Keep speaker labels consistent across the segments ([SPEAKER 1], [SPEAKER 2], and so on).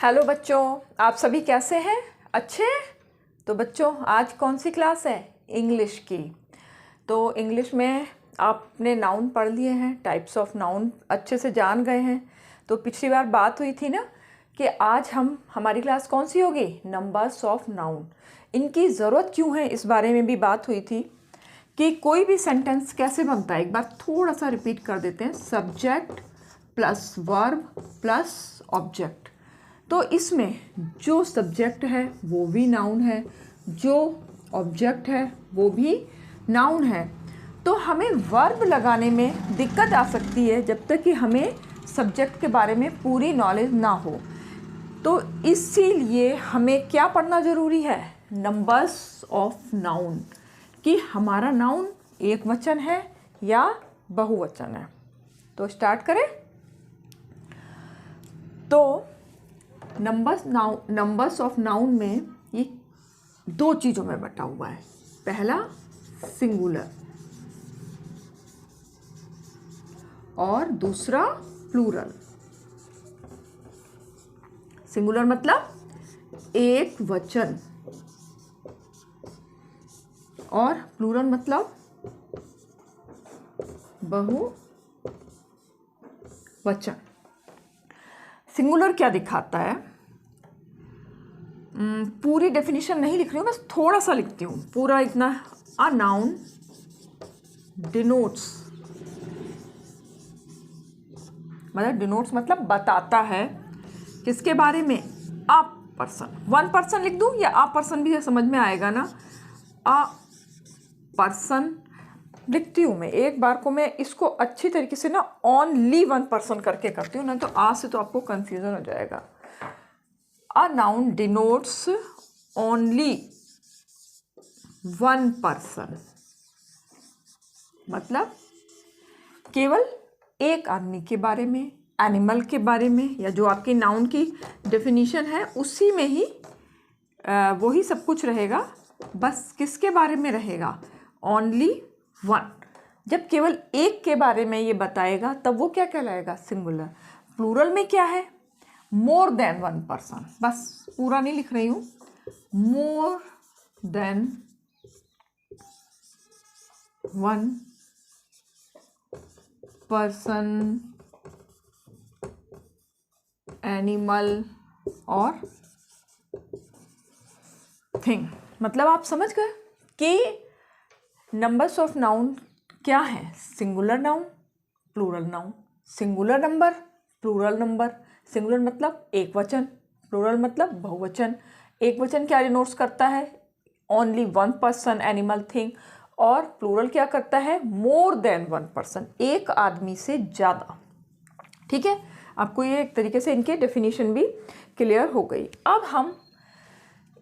[SPEAKER 1] Hello बच्चों, आप सभी कैसे हैं? अच्छे? तो बच्चों, आज कौन सी क्लास है? इंग्लिश की। तो इंग्लिश में आपने नाउन पढ़ लिए हैं, टाइप्स ऑफ नाउन अच्छे से जान गए हैं। तो पिछली बार बात हुई थी ना कि आज हमारी क्लास कौन सी होगी? Numbers of noun. इनकी ज़रूरत क्यों है, इस बारे में भी बात हुई थी कि कोई भी सेंटेंस कैसे बनता है। एक बार थोड़ा सा रिपीट कर देते हैं। Subject plus verb plus object. तो इसमें जो सब्जेक्ट है वो भी नाउन है, जो ऑब्जेक्ट है वो भी नाउन है। तो हमें वर्ब लगाने में दिक्कत आ सकती है जब तक कि हमें सब्जेक्ट के बारे में पूरी नॉलेज ना हो। तो इसीलिए हमें क्या पढ़ना ज़रूरी है? नंबर्स ऑफ नाउन, कि हमारा नाउन एक वचन है या बहुवचन है। तो स्टार्ट करें। तो नंबर्स ऑफ नाउन में ये दो चीज़ों में बटा हुआ है। पहला सिंगुलर और दूसरा प्लूरल। सिंगुलर मतलब एक वचन और प्लूरल मतलब बहुवचन। सिंगुलर क्या दिखाता है? पूरी डेफिनेशन नहीं लिख रही हूँ, बस थोड़ा सा लिखती हूँ, पूरा इतना। अ नाउन डिनोट्स, मतलब बताता है किसके बारे में? A person. वन पर्सन लिख दूँ या अ पर्सन भी समझ में आएगा ना? अ पर्सन लिखती हूँ मैं। एक बार को मैं इसको अच्छी तरीके से ना ओनली वन पर्सन करके करती हूँ, ना तो आ से तो आपको कंफ्यूजन हो जाएगा। A noun denotes only one person, मतलब केवल एक आदमी के बारे में, एनिमल के बारे में, या जो आपकी नाउन की डेफिनेशन है उसी में ही वही सब कुछ रहेगा। बस किसके बारे में रहेगा? Only one. जब केवल एक के बारे में ये बताएगा तब वो क्या कहलाएगा? सिंगुलर। प्लूरल में क्या है? More than one person. बस पूरा नहीं लिख रही हूँ। More than one person, animal और थिंग। मतलब आप समझ गए कि नंबर्स ऑफ नाउन क्या है? Singular noun, plural noun. Singular number, plural number. Singular मतलब एक वचन, प्लूरल मतलब बहुवचन। एक वचन क्या डिनोट्स करता है? Only one person, animal, thing. और प्लूरल क्या करता है? मोर देन वन पर्सन, एक आदमी से ज़्यादा। ठीक है, आपको ये एक तरीके से इनके डेफिनेशन भी क्लियर हो गई। अब हम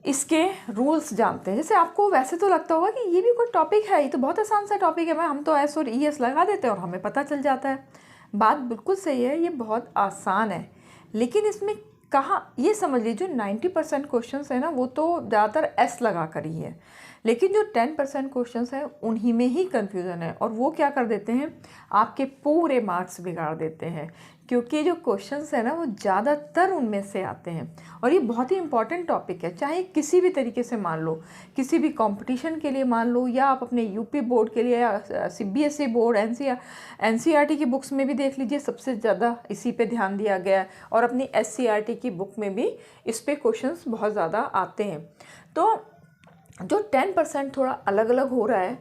[SPEAKER 1] इसके रूल्स जानते हैं। जैसे आपको वैसे तो लगता होगा कि ये भी कोई टॉपिक है, ये तो बहुत आसान सा टॉपिक है, हम तो एस और ई एस लगा देते हैं और हमें पता चल जाता है। बात बिल्कुल सही है, ये बहुत आसान है। लेकिन इसमें कहाँ, ये समझ लीजिए 90% क्वेश्चंस है ना, वो तो ज़्यादातर एस लगा कर ही है। लेकिन जो 10% क्वेश्चंस हैं उन्हीं में ही कन्फ्यूज़न है, और वो क्या कर देते हैं? आपके पूरे मार्क्स बिगाड़ देते हैं। क्योंकि जो क्वेश्चंस है ना वो ज़्यादातर उनमें से आते हैं। और ये बहुत ही इंपॉर्टेंट टॉपिक है, चाहे किसी भी तरीके से मान लो, किसी भी कंपटीशन के लिए मान लो, या आप अपने यूपी बोर्ड के लिए, या सीबीएसई बोर्ड, एनसीईआरटी की बुक्स में भी देख लीजिए, सबसे ज़्यादा इसी पे ध्यान दिया गया है। और अपनी एससीईआरटी की बुक में भी इस पे क्वेश्चंस बहुत ज़्यादा आते हैं। तो जो 10% थोड़ा अलग अलग हो रहा है,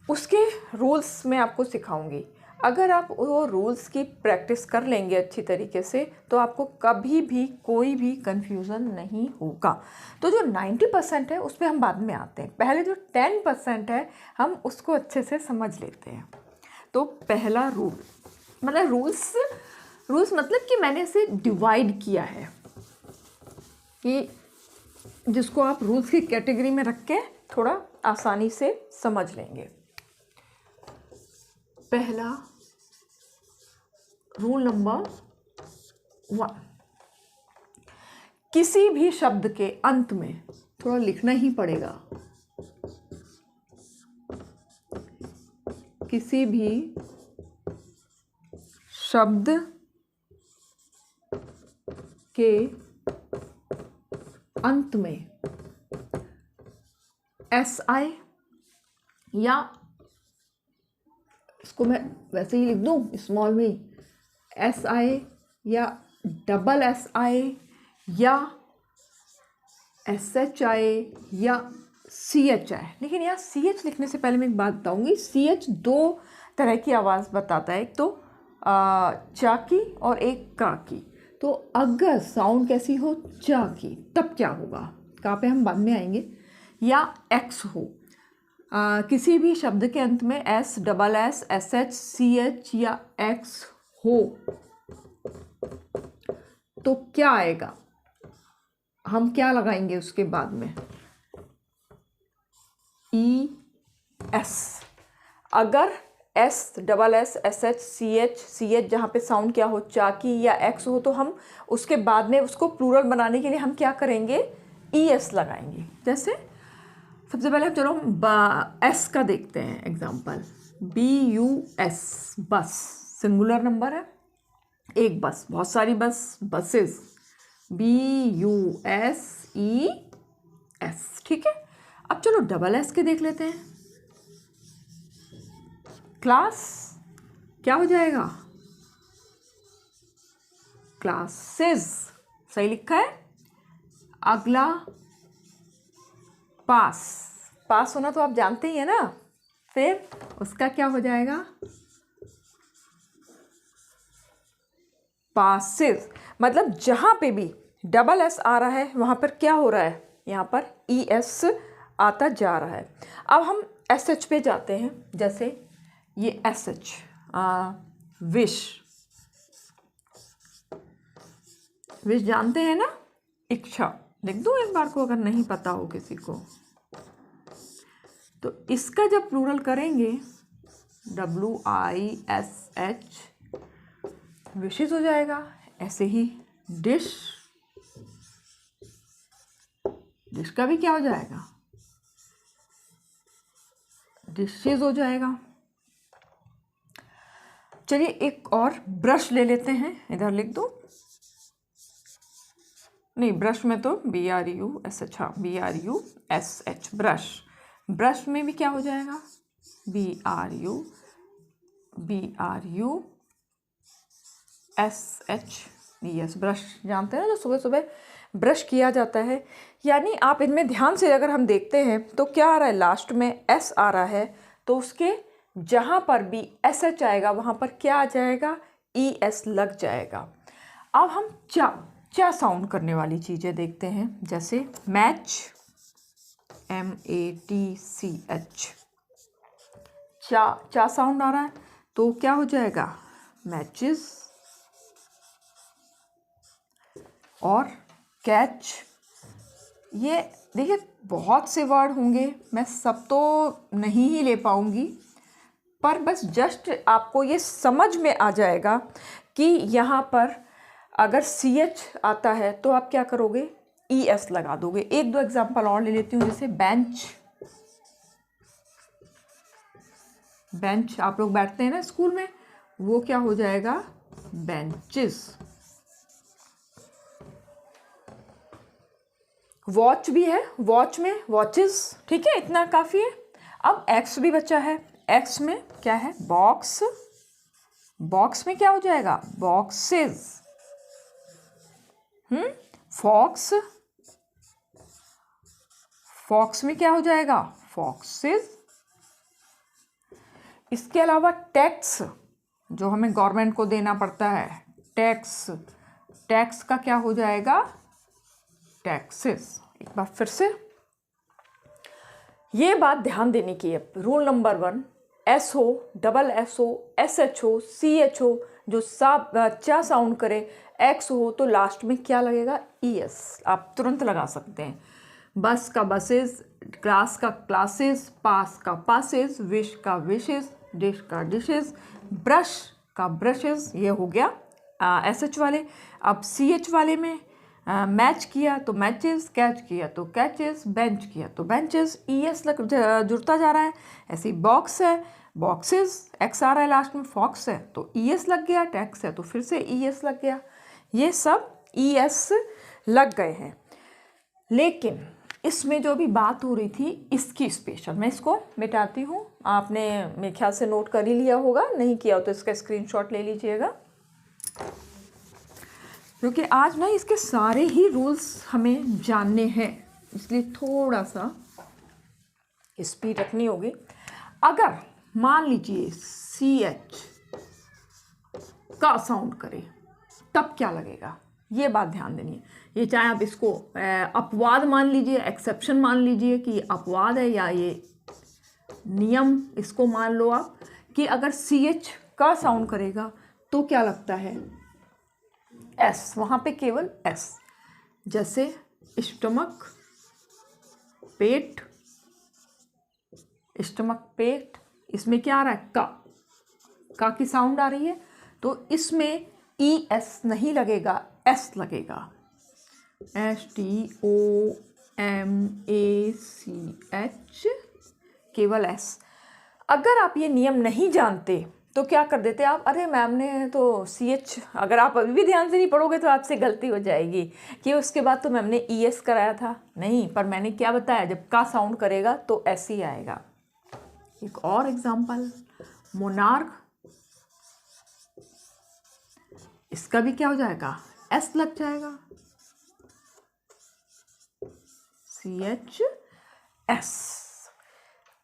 [SPEAKER 1] उसके रूल्स मैं आपको सिखाऊंगी। अगर आप वो रूल्स की प्रैक्टिस कर लेंगे अच्छी तरीके से तो आपको कभी भी कोई भी कंफ्यूजन नहीं होगा। तो जो 90% है उस पर हम बाद में आते हैं, पहले जो 10% है हम उसको अच्छे से समझ लेते हैं। तो पहला रूल, मतलब रूल्स मतलब कि मैंने इसे डिवाइड किया है, कि जिसको आप रूल्स की कैटेगरी में रख के थोड़ा आसानी से समझ लेंगे। पहला रूल नंबर 1, किसी भी शब्द के अंत में, थोड़ा लिखना ही पड़ेगा, किसी भी शब्द के अंत में SI, या इसको मैं वैसे ही लिख दूँ स्मॉल में SI या डबल SI या SHI या CHI। लेकिन यहाँ CH लिखने से पहले मैं एक बात बताऊँगी, CH दो तरह की आवाज़ बताता है, एक तो चा की और एक का की। तो अगर साउंड कैसी हो चा की तब क्या होगा, का पे हम बाद में आएंगे, या X हो किसी भी शब्द के अंत में S, double S, SH, CH या X हो तो क्या आएगा, हम क्या लगाएंगे उसके बाद में, ES। अगर S, double S, SH, CH जहाँ पे साउंड क्या हो चा की या X हो तो हम उसके बाद में उसको प्लूरल बनाने के लिए हम क्या करेंगे, ES लगाएंगे। जैसे सबसे पहले हम चलो S का देखते हैं एग्जाम्पल, BUS, बस सिंगुलर नंबर है, एक बस, बहुत सारी बसेस, BUSES, ठीक है। अब चलो डबल S के देख लेते हैं, क्लास क्या हो जाएगा, क्लासेस, सही लिखा है। अगला पास होना तो आप जानते ही है ना, फिर उसका क्या हो जाएगा, पासेस। मतलब जहाँ पे भी डबल S आ रहा है वहाँ पर क्या हो रहा है, यहाँ पर ES आता जा रहा है। अब हम SH पे जाते हैं, जैसे ये SH विश जानते हैं ना, इच्छा लिख दूँ एक बार को अगर नहीं पता हो किसी को तो। इसका जब प्लूरल करेंगे WISH, विशेष हो जाएगा। ऐसे ही डिश का भी क्या हो जाएगा, डिशेज हो जाएगा। चलिए एक और ब्रश ले लेते हैं, इधर लिख दो, नहीं ब्रश में तो BRUSH, हाँ BRUSH ब्रश में भी क्या हो जाएगा, BRUSH, ब्रश जानते हैं ना, जो सुबह सुबह ब्रश किया जाता है। यानी आप इनमें ध्यान से अगर हम देखते हैं तो क्या आ रहा है, लास्ट में S आ रहा है तो उसके जहाँ पर भी SH आएगा वहाँ पर क्या आ जाएगा, ES लग जाएगा। अब हम चा साउंड करने वाली चीज़ें देखते हैं, जैसे मैच, MATCH, चा साउंड आ रहा है तो क्या हो जाएगा, मैचेस। और कैच, ये देखिए बहुत से वर्ड होंगे, मैं सब तो नहीं ही ले पाऊँगी, पर बस जस्ट आपको ये समझ में आ जाएगा कि यहाँ पर अगर CH आता है तो आप क्या करोगे, ES लगा दोगे। एक दो एग्जांपल और ले लेती हूँ, जैसे बेंच आप लोग बैठते हैं ना स्कूल में, वो क्या हो जाएगा, बेंचेस। वॉच भी है, वॉच में वॉचेस, ठीक है, इतना काफ़ी है। अब X भी बचा है, X में क्या है, बॉक्स में क्या हो जाएगा, बॉक्सेस। फॉक्स में क्या हो जाएगा, फॉक्सेस। इसके अलावा टैक्स, जो हमें गवर्नमेंट को देना पड़ता है, टैक्स का क्या हो जाएगा, टैक्सेस। एक बार फिर से ये बात ध्यान देने की है, रूल नंबर 1, S हो, डबल S हो, SH हो, CH हो, जो चा साउंड करे, X हो तो लास्ट में क्या लगेगा, ES। आप तुरंत लगा सकते हैं। बस का बसेस, क्लास का क्लासेस, पास का पासेस, विश का विशेस, डिश का डिशेस, ब्रश का ब्रशेस। ये हो गया SH वाले। अब CH वाले में मैच किया तो मैचेस, कैच किया तो कैचेस, बेंच किया तो बेंचेस, ES जुड़ता जा रहा है। ऐसे ही बॉक्स है, बॉक्सेस, X आ रहा है लास्ट में, फॉक्स है तो ES लग गया, टैक्स है तो फिर से ES लग गया। ये सब ES लग गए हैं। लेकिन इसमें जो भी बात हो रही थी इसकी स्पेशल, मैं इसको मिटाती हूँ। आपने मेरे ख्याल से नोट कर ही लिया होगा, नहीं किया हो तो इसका स्क्रीनशॉट ले लीजिएगा, क्योंकि आज ना इसके सारे ही रूल्स हमें जानने हैं, इसलिए थोड़ा सा स्पीड रखनी होगी। अगर मान लीजिए CH का साउंड करे तब क्या लगेगा, ये बात ध्यान देनी है। ये चाहे आप इसको अपवाद मान लीजिए, एक्सेप्शन मान लीजिए कि ये अपवाद है, या ये नियम इसको मान लो आप, कि अगर CH का साउंड करेगा तो क्या लगता है, S, वहाँ पे केवल S। जैसे स्टमक, पेट, स्टमक, पेट, इसमें क्या आ रहा है, का की साउंड आ रही है, तो इसमें ES नहीं लगेगा, S लगेगा, STOMACH, केवल S। अगर आप ये नियम नहीं जानते तो क्या कर देते आप, अरे मैम ने तो CH, अगर आप अभी भी ध्यान से नहीं पढ़ोगे तो आपसे गलती हो जाएगी कि उसके बाद तो मैम ने ES कराया था। नहीं, पर मैंने क्या बताया, जब का साउंड करेगा तो S ही आएगा। एक और एग्जांपल, मोनार्क, इसका भी क्या हो जाएगा, S लग जाएगा, CHS।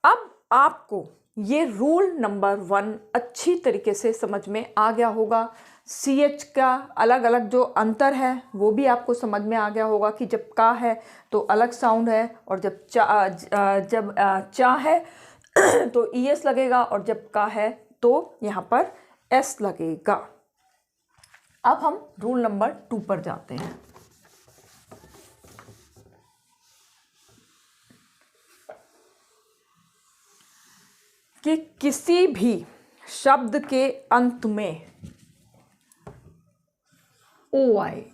[SPEAKER 1] अब आपको ये रूल नंबर 1 अच्छी तरीके से समझ में आ गया होगा। CH का अलग अलग जो अंतर है वो भी आपको समझ में आ गया होगा कि जब का है तो अलग साउंड है, और जब चा है तो ES लगेगा, और जब का है तो यहाँ पर S लगेगा। अब हम रूल नंबर 2 पर जाते हैं। कि किसी भी शब्द के अंत में ओ आए,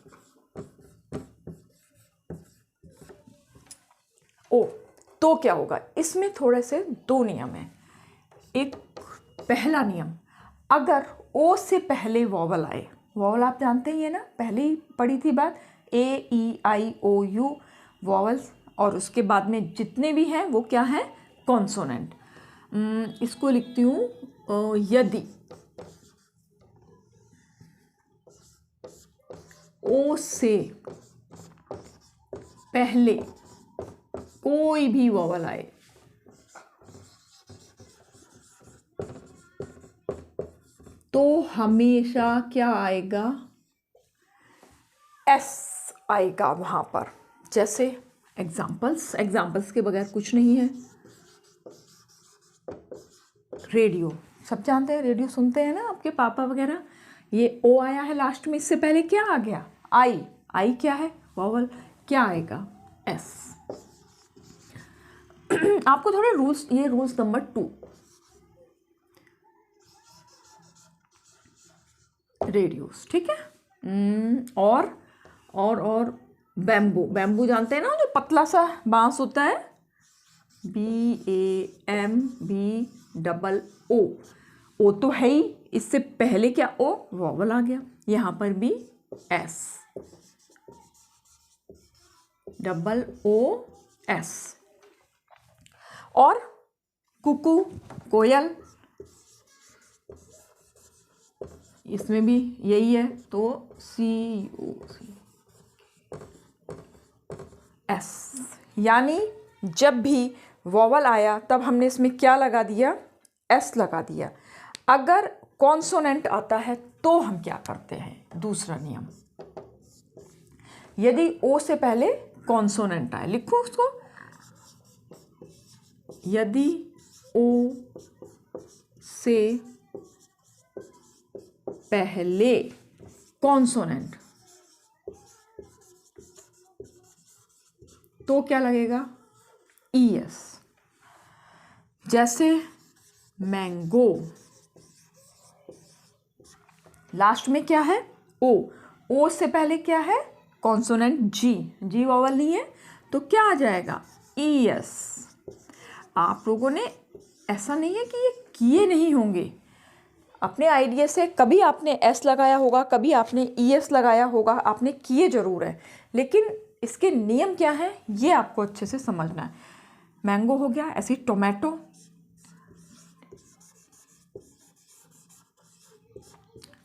[SPEAKER 1] ओ, तो क्या होगा, इसमें थोड़े से 2 नियम हैं। एक पहला नियम, अगर ओ से पहले वॉवल आए, वॉवल आप जानते ही है ना, पहले ही पढ़ी थी बात, AEIOU वॉवल्स, और उसके बाद में जितने भी हैं वो क्या हैं, कॉन्सोनेंट। इसको लिखती हूँ, यदि ओ से पहले कोई भी वॉवल आए तो हमेशा क्या आएगा, S आएगा वहाँ पर। जैसे एग्जाम्पल्स के बगैर कुछ नहीं है। रेडियो, सब जानते हैं, रेडियो सुनते हैं ना आपके पापा वगैरह, ये ओ आया है लास्ट में, इससे पहले क्या आ गया, आई क्या है, वॉवल, क्या आएगा, S। आपको थोड़े रूल्स, ये रूल्स नंबर 2, रेडियोस, ठीक है। और बैम्बू जानते हैं ना, जो पतला सा बांस होता है, BAMBOO, ओ तो है ही, इससे पहले क्या, ओ वॉवल आ गया, यहाँ पर भी S, OOS। और कुकू, कोयल, इसमें भी यही है, तो COS। यानी जब भी वॉवल आया तब हमने इसमें क्या लगा दिया, S लगा दिया। अगर कॉन्सोनेंट आता है तो हम क्या करते हैं, दूसरा नियम, यदि O से पहले कॉन्सोनेंट आए, लिखो उसको, यदि O से पहले कॉन्सोनेंट, तो क्या लगेगा, ES। जैसे मैंगो, लास्ट में क्या है, ओ से पहले क्या है, कॉन्सोनेंट जी वॉवल नहीं है, तो क्या आ जाएगा, ES। आप लोगों ने, ऐसा नहीं है कि ये किए नहीं होंगे, अपने आइडिया से कभी आपने एस लगाया होगा, कभी आपने ES लगाया होगा, आपने किए ज़रूर है, लेकिन इसके नियम क्या हैं ये आपको अच्छे से समझना है। मैंगो हो गया, ऐसे टोमेटो,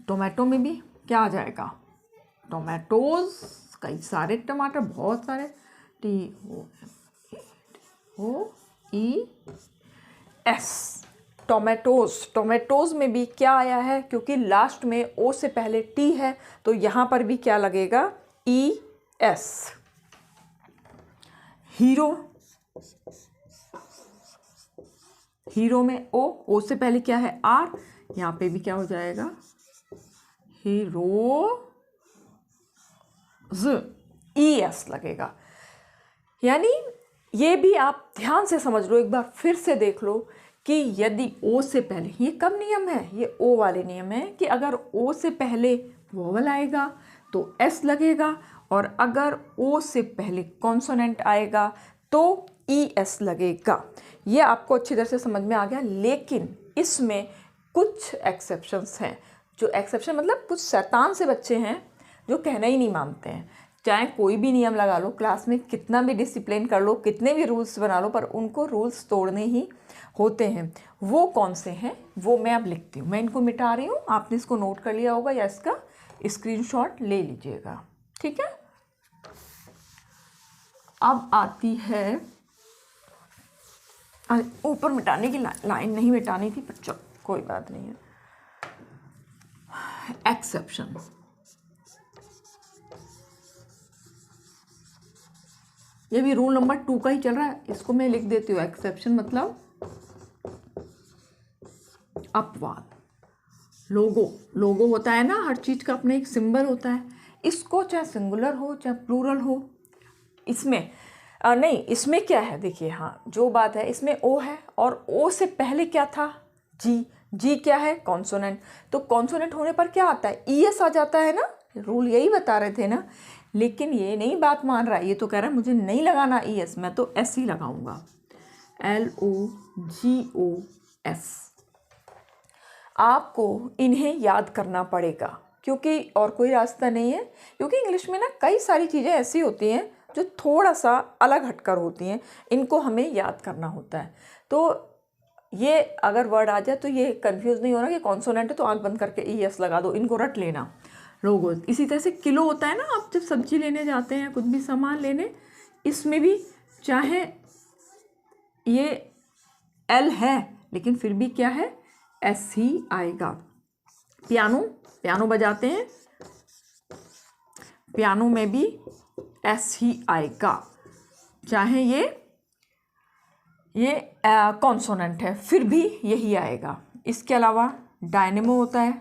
[SPEAKER 1] टोमेटो में भी क्या आ जाएगा, टोमेटोज, कई सारे टमाटर, बहुत सारे, TOES, टोमेटोज। टोमेटोज में भी क्या आया है, क्योंकि लास्ट में ओ से पहले टी है तो यहाँ पर भी क्या लगेगा, ES। हीरो, हीरो में ओ से पहले क्या है, R, यहाँ पे भी क्या हो जाएगा, हीरोज, ES लगेगा। यानी ये भी आप ध्यान से समझ लो, एक बार फिर से देख लो कि यदि ओ से पहले, ये कब नियम है, ये ओ वाले नियम है कि अगर ओ से पहले वोवल आएगा तो एस लगेगा, और अगर ओ से पहले कॉन्सोनेंट आएगा तो ES लगेगा। ये आपको अच्छी तरह से समझ में आ गया। लेकिन इसमें कुछ एक्सेप्शंस हैं, जो एक्सेप्शन मतलब कुछ शैतान से बच्चे हैं जो कहना ही नहीं मानते हैं। चाहे कोई भी नियम लगा लो, क्लास में कितना भी डिसिप्लिन कर लो, कितने भी रूल्स बना लो, पर उनको रूल्स तोड़ने ही होते हैं। वो कौन से हैं वो मैं अब लिखती हूँ, मैं इनको मिटा रही हूँ, आपने इसको नोट कर लिया होगा या इसका स्क्रीनशॉट ले लीजिएगा, ठीक है। अब आती है, ऊपर मिटाने की लाइन नहीं मिटानी थी, पर चलो कोई बात नहीं है। एक्सेप्शन, ये भी रूल नंबर 2 का ही चल रहा है, इसको मैं लिख देती हूँ। एक्सेप्शन मतलब अपवाद। लोगो, लोगो होता है ना, हर चीज़ का अपना एक सिंबल होता है। इसको चाहे सिंगुलर हो चाहे प्लूरल हो, इसमें नहीं, इसमें क्या है देखिए, हाँ जो बात है, इसमें ओ है और ओ से पहले क्या था, जी। जी क्या है, कॉन्सोनेंट। तो कॉन्सोनेंट होने पर क्या आता है, ES आ जाता है ना, रूल यही बता रहे थे ना। लेकिन ये नहीं बात मान रहा है, ये तो कह रहा है मुझे नहीं लगाना ES, मैं तो S ही लगाऊंगा, LOGOS। आपको इन्हें याद करना पड़ेगा, क्योंकि और कोई रास्ता नहीं है। क्योंकि इंग्लिश में ना कई सारी चीज़ें ऐसी होती हैं जो थोड़ा सा अलग हटकर होती हैं, इनको हमें याद करना होता है। तो ये अगर वर्ड आ जाए तो ये कंफ्यूज नहीं होना कि कॉन्सोनेंट है तो आंख बंद करके ES लगा दो, इनको रट लेना। लोगो, इसी तरह से किलो होता है ना, आप जब सब्जी लेने जाते हैं, कुछ भी सामान लेने, इसमें भी चाहे ये L है लेकिन फिर भी क्या है, S ही आएगा। पियानो, पियानो बजाते हैं, पियानो में भी S ही आएगा, चाहे ये कॉन्सोनेंट है फिर भी यही आएगा। इसके अलावा डायनेमो होता है,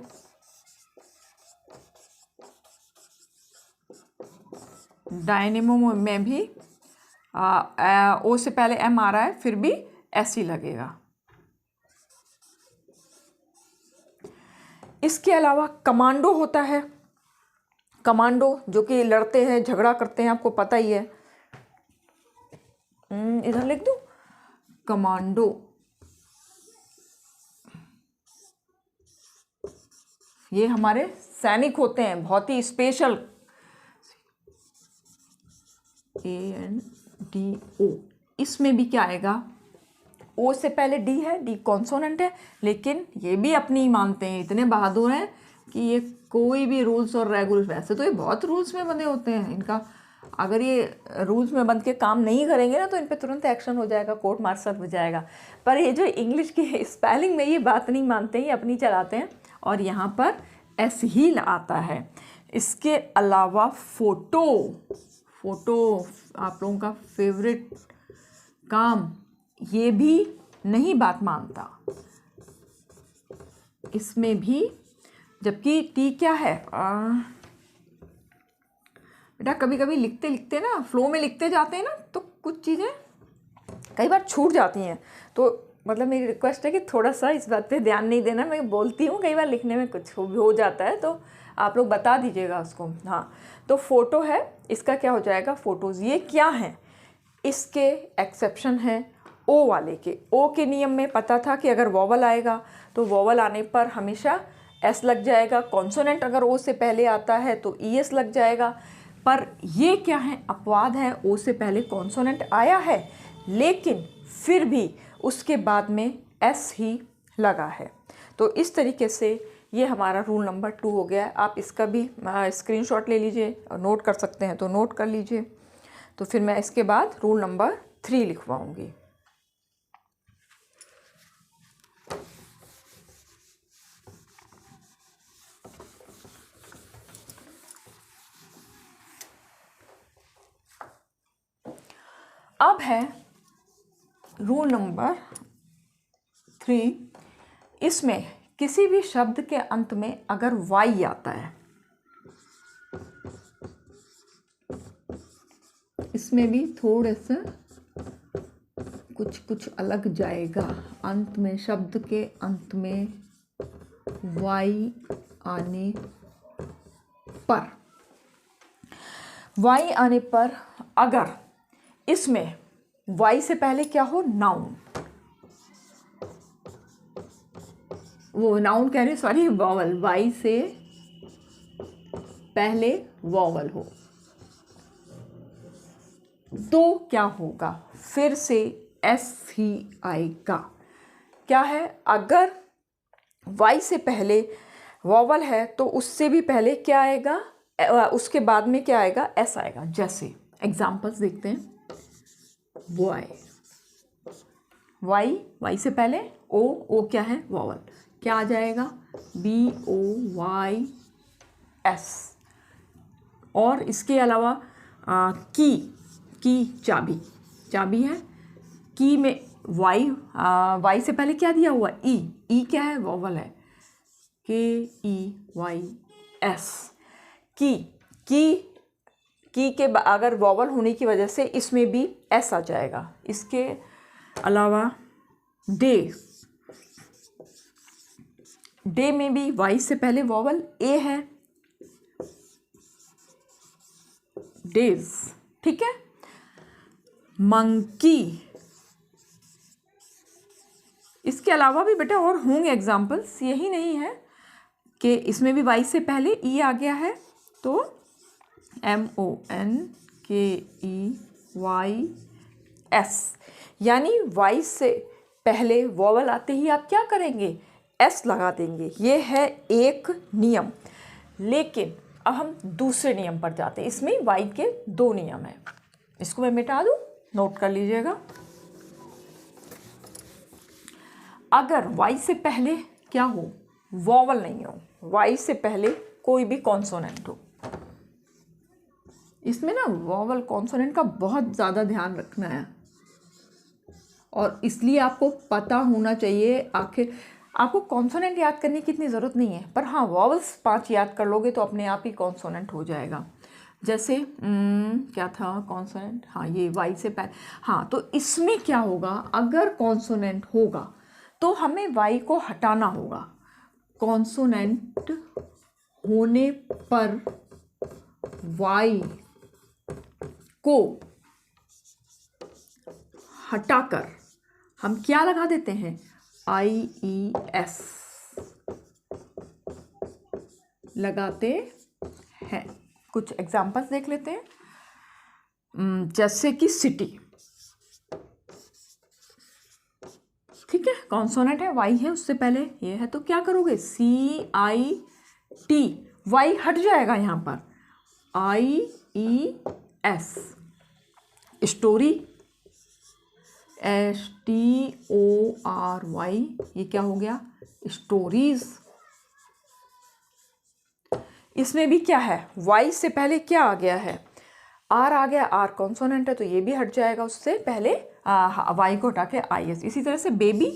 [SPEAKER 1] डायनेमो में भी ओ से पहले M आ रहा है फिर भी S ही लगेगा। इसके अलावा कमांडो होता है, कमांडो जो कि लड़ते हैं, झगड़ा करते हैं, आपको पता ही है। इधर लिख दूं, कमांडो। ये हमारे सैनिक होते हैं, बहुत ही स्पेशल, ANDO। इसमें भी क्या आएगा, ओ से पहले डी है, डी कॉन्सोनेंट है, लेकिन ये भी अपनी ही मानते हैं, इतने बहादुर हैं कि ये कोई भी रूल्स और रेगुलेशन, वैसे तो ये बहुत रूल्स में बंधे होते हैं, इनका अगर ये रूल्स में बंध के काम नहीं करेंगे ना तो इन पे तुरंत एक्शन हो जाएगा, कोर्ट मार्शल हो जाएगा। पर ये जो इंग्लिश की स्पेलिंग में ये बात नहीं मानते, ये अपनी चलाते हैं और यहाँ पर एस ही आता है। इसके अलावा फोटो, फोटो आप लोगों का फेवरेट काम, ये भी नहीं बात मानता, इसमें भी, जबकि टी क्या है, बेटा कभी कभी लिखते लिखते ना, फ्लो में लिखते जाते हैं ना, तो कुछ चीज़ें कई बार छूट जाती हैं। तो मतलब मेरी रिक्वेस्ट है कि थोड़ा सा इस बात पे ध्यान नहीं देना, मैं बोलती हूँ कई बार लिखने में कुछ हो जाता है, तो आप लोग बता दीजिएगा उसको। हाँ, तो फोटो है, इसका क्या हो जाएगा, फोटोज़। ये क्या है, इसके एक्सेप्शन है ओ वाले के, ओ के नियम में पता था कि अगर वॉवल आएगा तो वॉवल आने पर हमेशा एस लग जाएगा, कॉन्सोनेंट अगर ओ से पहले आता है तो ई एस लग जाएगा। पर ये क्या है, अपवाद है, ओ से पहले कॉन्सोनेंट आया है लेकिन फिर भी उसके बाद में एस ही लगा है। तो इस तरीके से ये हमारा रूल नंबर 2 हो गया है। आप इसका भी स्क्रीनशॉट ले लीजिए और नोट कर सकते हैं तो नोट कर लीजिए। तो फिर मैं इसके बाद रूल नंबर 3 लिखवाऊंगी। अब है रूल नंबर 3। इसमें किसी भी शब्द के अंत में अगर वाई आता है, इसमें भी थोड़े से कुछ अलग जाएगा। अंत में, शब्द के अंत में वाई आने पर, वाई आने पर अगर इसमें वाई से पहले क्या हो, नाउन, वो नाउन कह रहे, सॉरी वॉवल, वाई से पहले वॉवल हो तो क्या होगा, फिर से एस ही आएगा। क्या है, अगर वाई से पहले वॉवल है तो उससे भी पहले क्या आएगा, उसके बाद में क्या आएगा, एस आएगा। जैसे एग्जाम्पल्स देखते हैं, वाई, वाई, वाई से पहले ओ, ओ क्या है, वॉवल, क्या आ जाएगा, बी ओ वाई एस। और इसके अलावा की चाबी, चाबी है, की में वाई, वाई से पहले क्या दिया हुआ, ई, ई क्या है, वॉवल है, के ई वाई एस। की के अगर वॉवल होने की वजह से इसमें भी एस आ जाएगा। इसके अलावा डे, डे में भी वाई से पहले वॉवल ए है, डेज, ठीक है। मंकी, इसके अलावा भी बेटा और होंगे एग्जाम्पल्स, यही नहीं है कि इसमें भी वाई से पहले ई आ गया है तो MONKEYS, यानी वाई से पहले वॉवल आते ही आप क्या करेंगे, एस लगा देंगे। ये है एक नियम। लेकिन अब हम दूसरे नियम पर जाते हैं। इसमें वाई के 2 नियम हैं, इसको मैं मिटा दूँ, नोट कर लीजिएगा। अगर वाई से पहले क्या हो, वॉवल नहीं हो, वाई से पहले कोई भी कॉन्सोनेंट हो, इसमें ना वॉवल कॉन्सोनेंट का बहुत ज़्यादा ध्यान रखना है और इसलिए आपको पता होना चाहिए। आखिर आपको कॉन्सोनेंट याद करने की इतनी ज़रूरत नहीं है, पर हाँ वॉवल्स 5 याद कर लोगे तो अपने आप ही कॉन्सोनेंट हो जाएगा। जैसे क्या था कॉन्सोनेंट, हाँ ये वाई से पहले, हाँ तो इसमें क्या होगा, अगर कॉन्सोनेंट होगा तो हमें वाई को हटाना होगा। कॉन्सोनेंट होने पर वाई को हटाकर हम क्या लगा देते हैं, IES लगाते हैं। कुछ एग्जाम्पल्स देख लेते हैं, जैसे कि सिटी, ठीक है, कॉन्सोनेंट है, वाई है, उससे पहले ये है तो क्या करोगे, CIT, वाई हट जाएगा यहाँ पर, IES। स्टोरी, STORY, ये क्या हो गया, स्टोरीज। इसमें भी क्या है, वाई से पहले क्या आ गया है, आर आ गया, आर कॉन्सोनेंट है तो ये भी हट जाएगा, उससे पहले वाई को हटा के IS। इसी तरह से बेबी,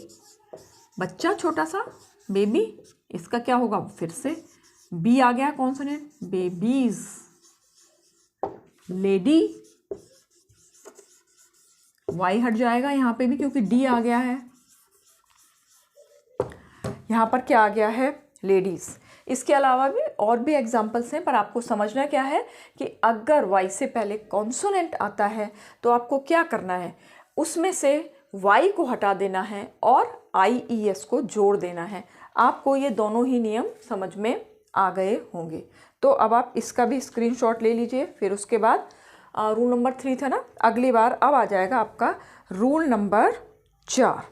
[SPEAKER 1] बच्चा छोटा सा बेबी, इसका क्या होगा, फिर से बी आ गया कॉन्सोनेंट, बेबीज। लेडी, वाई हट जाएगा यहाँ पे भी क्योंकि डी आ गया है, यहाँ पर क्या आ गया है, लेडीज। इसके अलावा भी और भी एग्जाम्पल्स हैं, पर आपको समझना क्या है कि अगर वाई से पहले कॉन्सोनेंट आता है तो आपको क्या करना है, उसमें से वाई को हटा देना है और IES को जोड़ देना है। आपको ये दोनों ही नियम समझ में आ गए होंगे। तो अब आप इसका भी स्क्रीनशॉट ले लीजिए। फिर उसके बाद रूल नंबर 3 था ना, अगली बार अब आ जाएगा आपका रूल नंबर 4।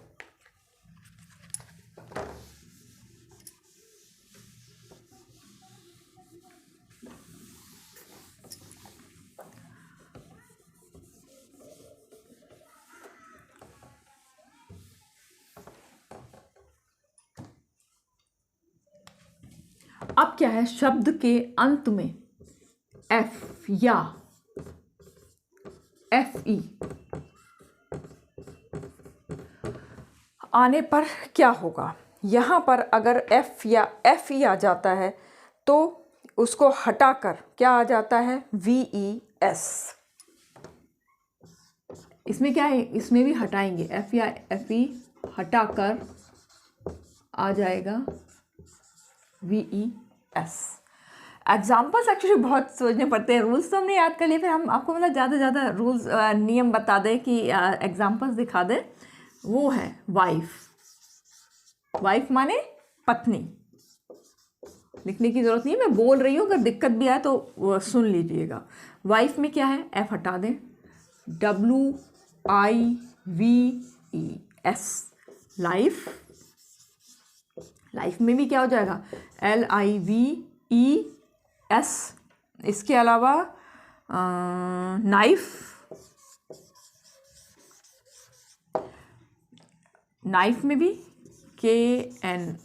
[SPEAKER 1] अब क्या है, शब्द के अंत में F या FE आने पर क्या होगा। यहाँ पर अगर F या FE आ जाता है तो उसको हटाकर क्या आ जाता है, VES। इसमें क्या है, इसमें भी हटाएंगे, F या FE हटाकर आ जाएगा VES। एग्जाम्पल्स एक्चुअली बहुत सोचने पड़ते हैं, रूल्स तो हमने याद कर लिए, फिर हम आपको मतलब ज़्यादा से ज़्यादा रूल्स नियम बता दें कि एग्जाम्पल्स दिखा दें। वो है वाइफ, वाइफ माने पत्नी। लिखने की ज़रूरत नहीं है, मैं बोल रही हूँ, अगर दिक्कत भी आए तो सुन लीजिएगा। वाइफ में क्या है, F हटा दें, WIVES, लाइफ। लाइफ में भी क्या हो जाएगा, LIVES। इसके अलावा नाइफ, नाइफ में भी KNIVES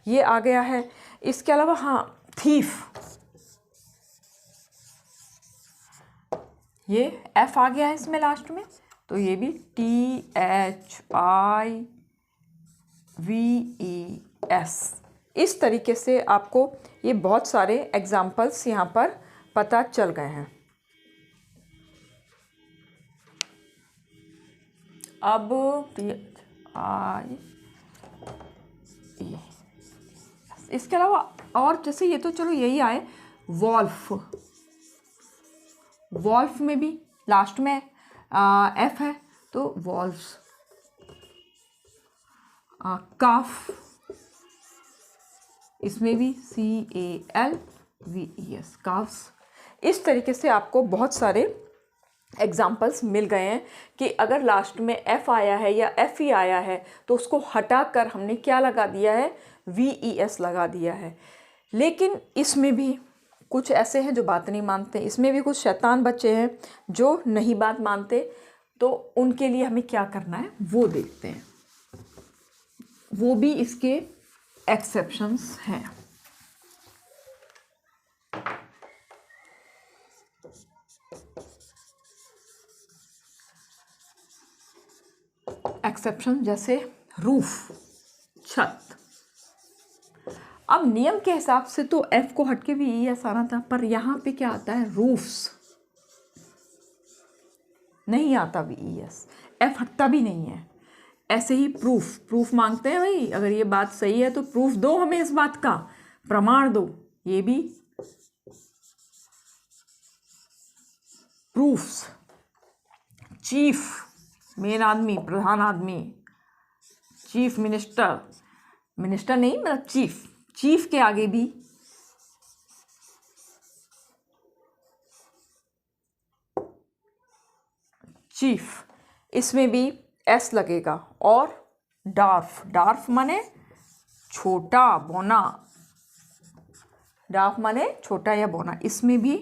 [SPEAKER 1] ये आ गया है। इसके अलावा हाँ, थीफ, ये F आ गया है इसमें लास्ट में, तो ये भी THIVES। इस तरीके से आपको ये बहुत सारे एग्जाम्पल्स यहाँ पर पता चल गए हैं। अब इसके अलावा और जैसे ये तो चलो यही आए, वॉल्फ, वॉल्फ में भी लास्ट में F है तो वॉल्व्स। काफ, इसमें भी CALVES, काफ्स। इस तरीके से आपको बहुत सारे एग्जाम्पल्स मिल गए हैं कि अगर लास्ट में F आया है या FE आया है तो उसको हटाकर हमने क्या लगा दिया है, VES लगा दिया है। लेकिन इसमें भी कुछ ऐसे हैं जो बात नहीं मानते, इसमें भी कुछ शैतान बच्चे हैं जो नहीं बात मानते, तो उनके लिए हमें क्या करना है वो देखते हैं। वो भी इसके एक्सेप्शंस हैं। एक्सेप्शन जैसे रूफ, छत। अब नियम के हिसाब से तो F को हटके भी ES आना था, पर यहाँ पे क्या आता है, रूफ्स, नहीं आता VES, F हटता भी नहीं है। ऐसे ही प्रूफ, प्रूफ मांगते हैं भाई, अगर ये बात सही है तो प्रूफ दो हमें, इस बात का प्रमाण दो, ये भी प्रूफ्स। चीफ, मेन आदमी, प्रधान आदमी, चीफ मिनिस्टर, मिनिस्टर नहीं मतलब चीफ, चीफ के आगे भी चीफ, इसमें भी S लगेगा। और डार्फ, डार्फ माने छोटा, बौना, डार्फ माने छोटा या बौना, इसमें भी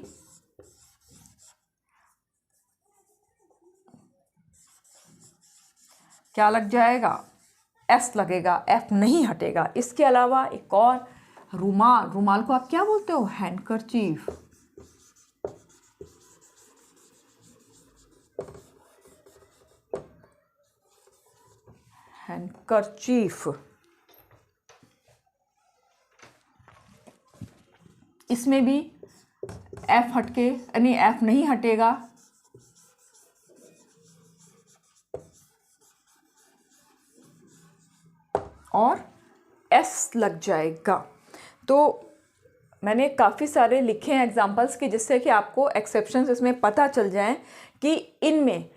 [SPEAKER 1] क्या लग जाएगा, S लगेगा, F नहीं हटेगा। इसके अलावा एक और, रुमाल, रुमाल को आप क्या बोलते हो, हैंडकरचीफ। हैंडकरचीफ, इसमें भी F हटके, यानी F नहीं हटेगा, और S लग जाएगा। तो मैंने काफ़ी सारे लिखे हैं एग्जाम्पल्स के, जिससे कि आपको एक्सेप्शंस इसमें पता चल जाएं कि इनमें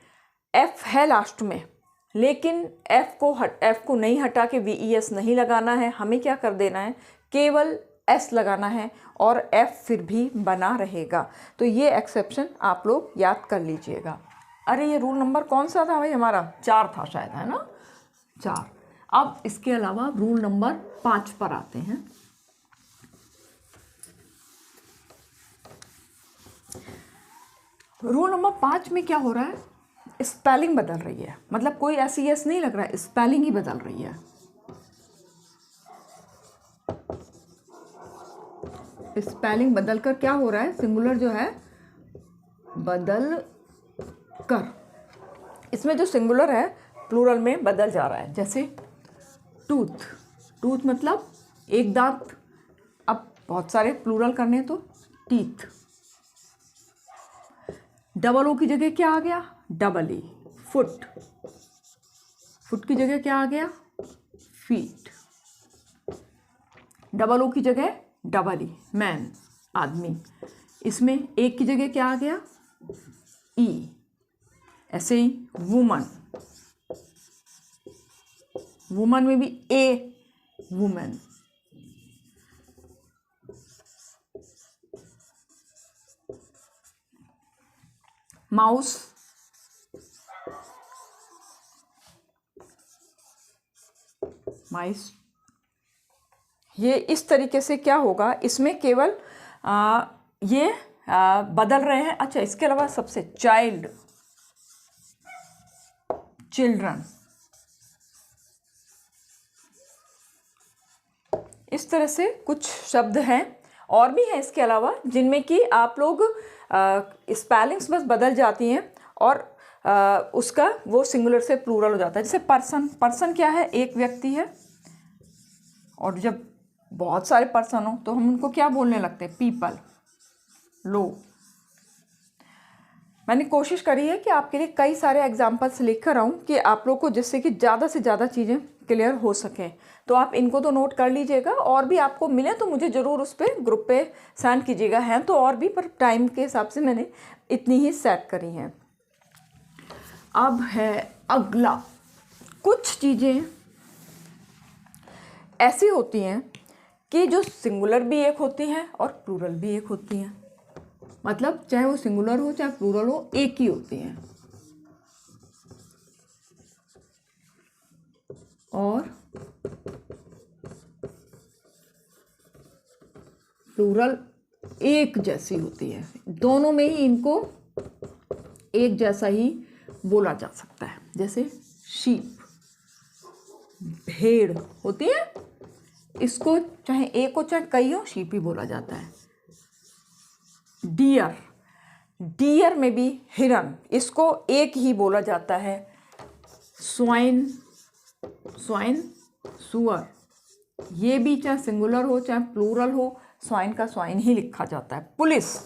[SPEAKER 1] एफ है लास्ट में, लेकिन एफ को नहीं हटा के VES नहीं लगाना है, हमें क्या कर देना है, केवल S लगाना है और F फिर भी बना रहेगा। तो ये एक्सेप्शन आप लोग याद कर लीजिएगा। अरे ये रूल नंबर कौन सा था भाई हमारा? 4 था शायद, है ना, 4। अब इसके अलावा रूल नंबर 5 पर आते हैं। रूल नंबर 5 में क्या हो रहा है, स्पेलिंग बदल रही है, मतलब कोई SES नहीं लग रहा है, स्पेलिंग ही बदल रही है। स्पेलिंग बदल कर क्या हो रहा है, सिंगुलर जो है बदल कर, इसमें जो सिंगुलर है प्लूरल में बदल जा रहा है। जैसे टूथ, टूथ मतलब एक दांत, अब बहुत सारे प्लूरल करने तो टीथ। डबल ओ की जगह क्या आ गया, डबल ई। फुट, फुट की जगह क्या आ गया, फीट। डबल ओ की जगह डबल ई, मैन, आदमी। इसमें एक की जगह क्या आ गया, ई। ऐसे ही वुमन, वुमन में भी ए, वुमेन। माउस, माइस। ये इस तरीके से क्या होगा, इसमें केवल ये बदल रहे हैं। अच्छा, इसके अलावा सबसे चाइल्ड, चिल्ड्रन, इस तरह से कुछ शब्द हैं और भी हैं इसके अलावा, जिनमें कि आप लोग स्पेलिंग्स बस बदल जाती हैं और उसका वो सिंगुलर से प्लूरल हो जाता है। जैसे पर्सन, पर्सन क्या है, एक व्यक्ति है, और जब बहुत सारे पर्सन हो तो हम उनको क्या बोलने लगते हैं, पीपल, लोग। मैंने कोशिश करी है कि आपके लिए कई सारे एग्जाम्पल्स लेकर आऊँ कि आप लोग को, जिससे कि ज़्यादा से ज़्यादा चीज़ें क्लियर हो सकें। तो आप इनको तो नोट कर लीजिएगा, और भी आपको मिले तो मुझे ज़रूर उस पर ग्रुप पे सेंड कीजिएगा। हैं तो और भी, पर टाइम के हिसाब से मैंने इतनी ही सेट करी हैं। अब है अगला, कुछ चीज़ें ऐसी होती हैं कि जो सिंगुलर भी एक होती हैं और प्लूरल भी एक होती हैं, मतलब चाहे वो सिंगुलर हो चाहे प्लूरल हो, एक ही होती हैं। और प्लूरल एक जैसी होती है, दोनों में ही इनको एक जैसा ही बोला जा सकता है। जैसे शीप, भेड़ होती है, इसको चाहे एक हो चाहे कई हो, शीप ही बोला जाता है। डियर, डियर में भी हिरन, इसको एक ही बोला जाता है। स्वाइन, स्वाइन, सुअर, ये भी चाहे सिंगुलर हो चाहे प्लूरल हो, स्वाइन का स्वाइन ही लिखा जाता है। पुलिस,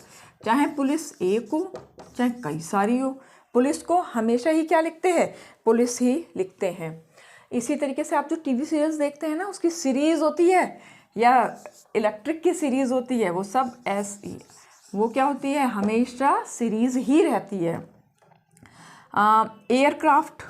[SPEAKER 1] चाहे पुलिस एक हो चाहे कई सारी हो, पुलिस को हमेशा ही क्या लिखते हैं, पुलिस ही लिखते हैं। इसी तरीके से आप जो टीवी सीरियल्स देखते हैं ना, उसकी सीरीज़ होती है या इलेक्ट्रिक की सीरीज़ होती है, वो सब ऐसी, वो क्या होती है, हमेशा सीरीज़ ही रहती है। एयरक्राफ्ट,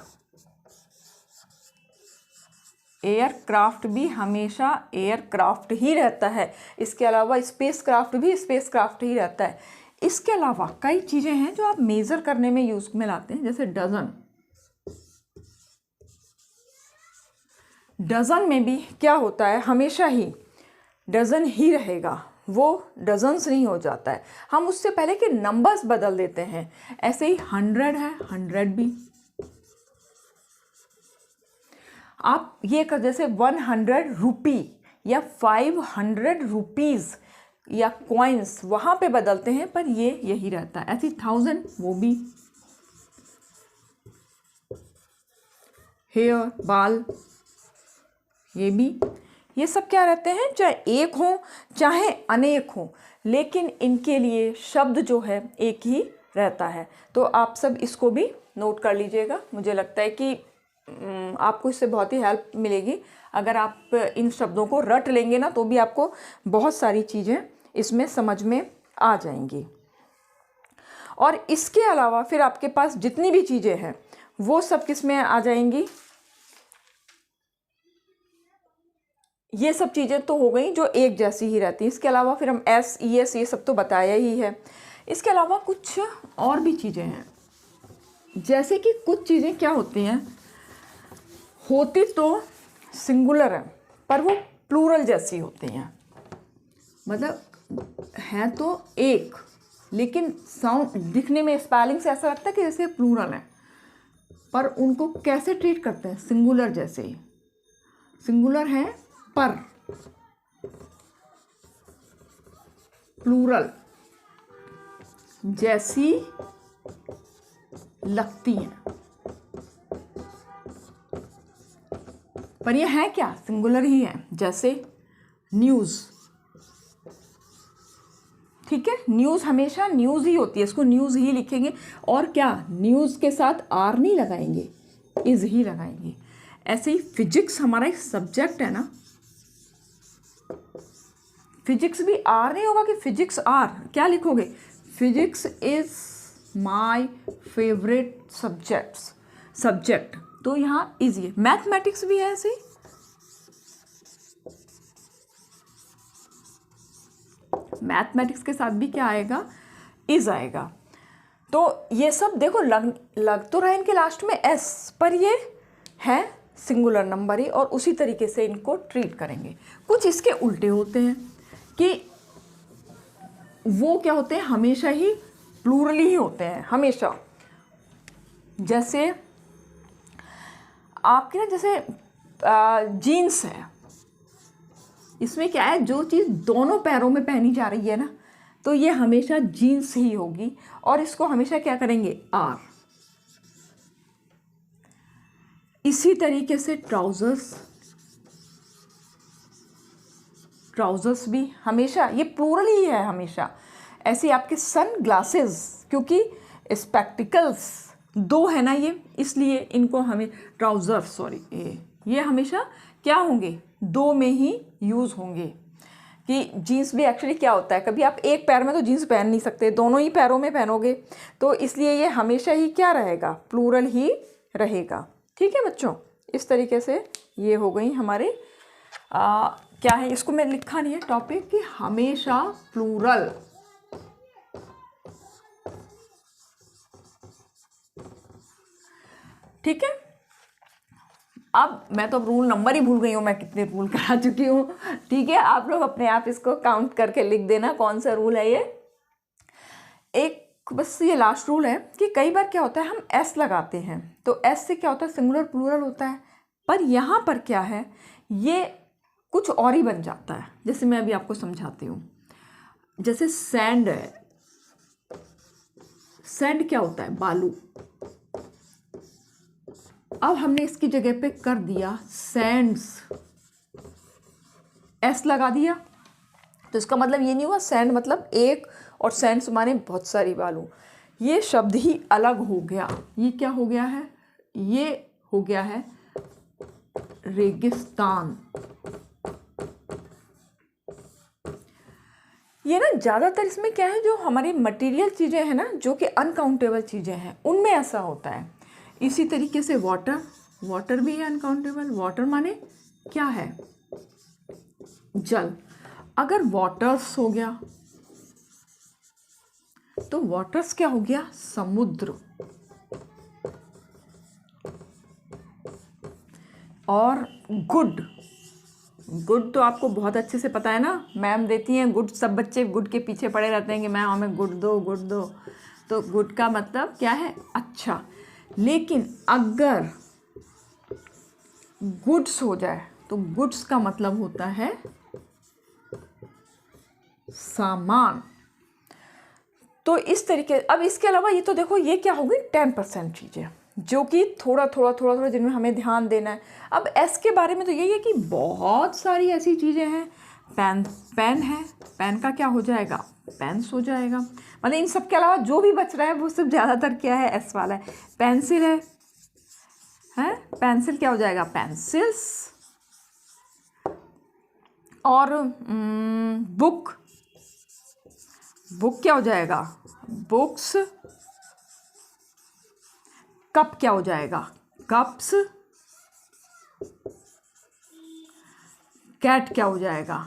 [SPEAKER 1] एयरक्राफ्ट भी हमेशा एयरक्राफ्ट ही रहता है। इसके अलावा स्पेस क्राफ्ट भी स्पेस क्राफ्ट ही रहता है। इसके अलावा कई चीज़ें हैं जो आप मेज़र करने में यूज़ में लाते हैं। जैसे डजन, डजन में भी क्या होता है, हमेशा ही डजन ही रहेगा, वो डजन्स नहीं हो जाता है। हम उससे पहले के नंबर्स बदल देते हैं। ऐसे ही 100 है, 100 भी आप ये कर, जैसे 100 रुपी या 500 रुपीज़ या कॉइन्स वहाँ पे बदलते हैं, पर ये यही रहता है। ऐसी 1000, वो भी। हेयर, बाल, ये भी, ये सब क्या रहते हैं, चाहे एक हो चाहे अनेक हो, लेकिन इनके लिए शब्द जो है एक ही रहता है। तो आप सब इसको भी नोट कर लीजिएगा। मुझे लगता है कि आपको इससे बहुत ही हेल्प मिलेगी। अगर आप इन शब्दों को रट लेंगे ना, तो भी आपको बहुत सारी चीज़ें इसमें समझ में आ जाएंगी। और इसके अलावा फिर आपके पास जितनी भी चीज़ें हैं वो सब किस में आ जाएंगी, ये सब चीज़ें तो हो गई जो एक जैसी ही रहती हैं। इसके अलावा फिर हम एस ई एस ये सब तो बताया ही है। इसके अलावा कुछ और भी चीज़ें हैं, जैसे कि कुछ चीज़ें क्या होती हैं, होती तो सिंगुलर है पर वो प्लूरल जैसी होती हैं, मतलब है तो एक लेकिन साउंड दिखने में स्पेलिंग से ऐसा लगता है कि जैसे प्लूरल है, पर उनको कैसे ट्रीट करते हैं, सिंगुलर जैसे ही। सिंगुलर है पर प्लूरल जैसी लगती हैं, पर ये है क्या, सिंगुलर ही है। जैसे न्यूज़, ठीक है, न्यूज़ हमेशा न्यूज़ ही होती है, इसको न्यूज़ ही लिखेंगे। और क्या, न्यूज़ के साथ आर नहीं लगाएंगे, इज ही लगाएंगे। ऐसे ही फिजिक्स हमारा एक सब्जेक्ट है ना, फिजिक्स भी आर नहीं होगा कि फिजिक्स आर, क्या लिखोगे, physics is my favourite subject, तो यहाँ इज ये। मैथमेटिक्स भी है ऐसे, मैथमेटिक्स के साथ भी क्या आएगा, इज आएगा। तो ये सब देखो लग तो रहा है इनके लास्ट में एस, पर ये है सिंगुलर नंबर ही, और उसी तरीके से इनको ट्रीट करेंगे। कुछ इसके उल्टे होते हैं कि वो क्या होते हैं, हमेशा ही प्लूरली ही होते हैं, हमेशा। जैसे आपके ना, जैसे जीन्स है, इसमें क्या है, जो चीज़ दोनों पैरों में पहनी जा रही है ना, तो ये हमेशा जीन्स ही होगी, और इसको हमेशा क्या करेंगे, आर। इसी तरीके से ट्राउजर्स भी हमेशा ये प्लूरल ही है हमेशा। ऐसे आपके सन ग्लासेस, क्योंकि स्पेक्टिकल्स दो है ना ये, इसलिए इनको हमें ट्राउजर्स, सॉरी, ये हमेशा क्या होंगे, दो में ही यूज़ होंगे। कि जीन्स भी एक्चुअली क्या होता है, कभी आप एक पैर में तो जीन्स पहन नहीं सकते, दोनों ही पैरों में पहनोगे, तो इसलिए ये हमेशा ही क्या रहेगा, प्लूरल ही रहेगा। ठीक है बच्चों, इस तरीके से ये हो गई हमारे क्या है, इसको मैं लिखा नहीं है टॉपिक, कि हमेशा प्लूरल। ठीक है, अब मैं तो रूल नंबर ही भूल गई हूँ, मैं कितने रूल करा चुकी हूँ। ठीक है, आप लोग अपने आप इसको काउंट करके लिख देना कौन सा रूल है ये। एक बस ये लास्ट रूल है कि कई बार क्या होता है, हम एस लगाते हैं, तो एस से क्या होता है, सिंगुलर प्लूरल होता है, पर यहाँ पर क्या है, ये कुछ और ही बन जाता है। जैसे मैं अभी आपको समझाती हूँ, जैसे सैंड है, सैंड क्या होता है, बालू। अब हमने इसकी जगह पे कर दिया सैंड्स, एस लगा दिया, तो इसका मतलब ये नहीं हुआ सैंड मतलब एक, और सैंड्स माने बहुत सारी बालू, ये शब्द ही अलग हो गया। ये क्या हो गया है, ये हो गया है रेगिस्तान। ये ना ज़्यादातर इसमें क्या है, जो हमारी मटेरियल चीज़ें हैं ना, जो कि अनकाउंटेबल चीज़ें हैं, उनमें ऐसा होता है। इसी तरीके से वाटर भी है अनकाउंटेबल। वाटर माने क्या है, जल। अगर वाटर्स हो गया तो वाटर्स क्या हो गया, समुद्र। और गुड तो आपको बहुत अच्छे से पता है ना, मैम देती हैं गुड, सब बच्चे गुड के पीछे पड़े रहते हैं कि मैम हमें गुड दो। तो गुड का मतलब क्या है, अच्छा। लेकिन अगर गुड्स हो जाए तो गुड्स का मतलब होता है सामान। तो इस तरीके, अब इसके अलावा ये तो देखो, ये क्या होगी 10% चीज़ें, जो कि थोड़ा जिनमें हमें ध्यान देना है। अब एस के बारे में तो यही है कि बहुत सारी ऐसी चीज़ें हैं। पेन है, पेन का क्या हो जाएगा, पेन्स हो जाएगा। मतलब इन सब के अलावा जो भी बच रहा है वो सब ज़्यादातर क्या है, एस वाला है। पेंसिल है, पेंसिल क्या हो जाएगा, पेंसिल्स। और बुक, बुक क्या हो जाएगा? बुक्स। कप क्या हो जाएगा? कप्स। कैट क्या हो जाएगा?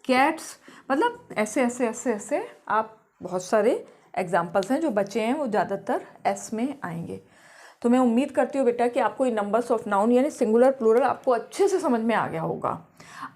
[SPEAKER 1] कैट्स। मतलब ऐसे ऐसे ऐसे ऐसे आप बहुत सारे एग्जाम्पल्स हैं जो बचे हैं, वो ज़्यादातर एस में आएंगे। तो मैं उम्मीद करती हूँ बेटा कि आपको ये नंबर्स ऑफ नाउन यानी सिंगुलर प्लूरल आपको अच्छे से समझ में आ गया होगा।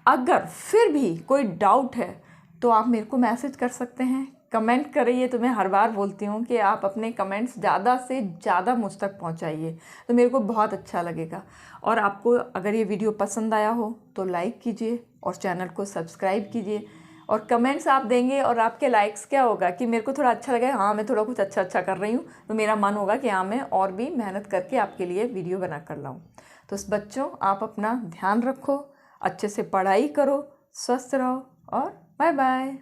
[SPEAKER 1] अगर फिर भी कोई डाउट है तो आप मेरे को मैसेज कर सकते हैं, कमेंट करिए। तो मैं हर बार बोलती हूँ कि आप अपने कमेंट्स ज़्यादा से ज़्यादा मुझ तक पहुँचाइए, तो मेरे को बहुत अच्छा लगेगा। और आपको अगर ये वीडियो पसंद आया हो तो लाइक कीजिए और चैनल को सब्सक्राइब कीजिए। और कमेंट्स आप देंगे और आपके लाइक्स क्या होगा कि मेरे को थोड़ा अच्छा लगे, हाँ मैं थोड़ा कुछ अच्छा कर रही हूँ, तो मेरा मन होगा कि हाँ मैं और भी मेहनत करके आपके लिए वीडियो बना कर लाऊँ। तो बच्चों, आप अपना ध्यान रखो, अच्छे से पढ़ाई करो, स्वस्थ रहो और बाय बाय।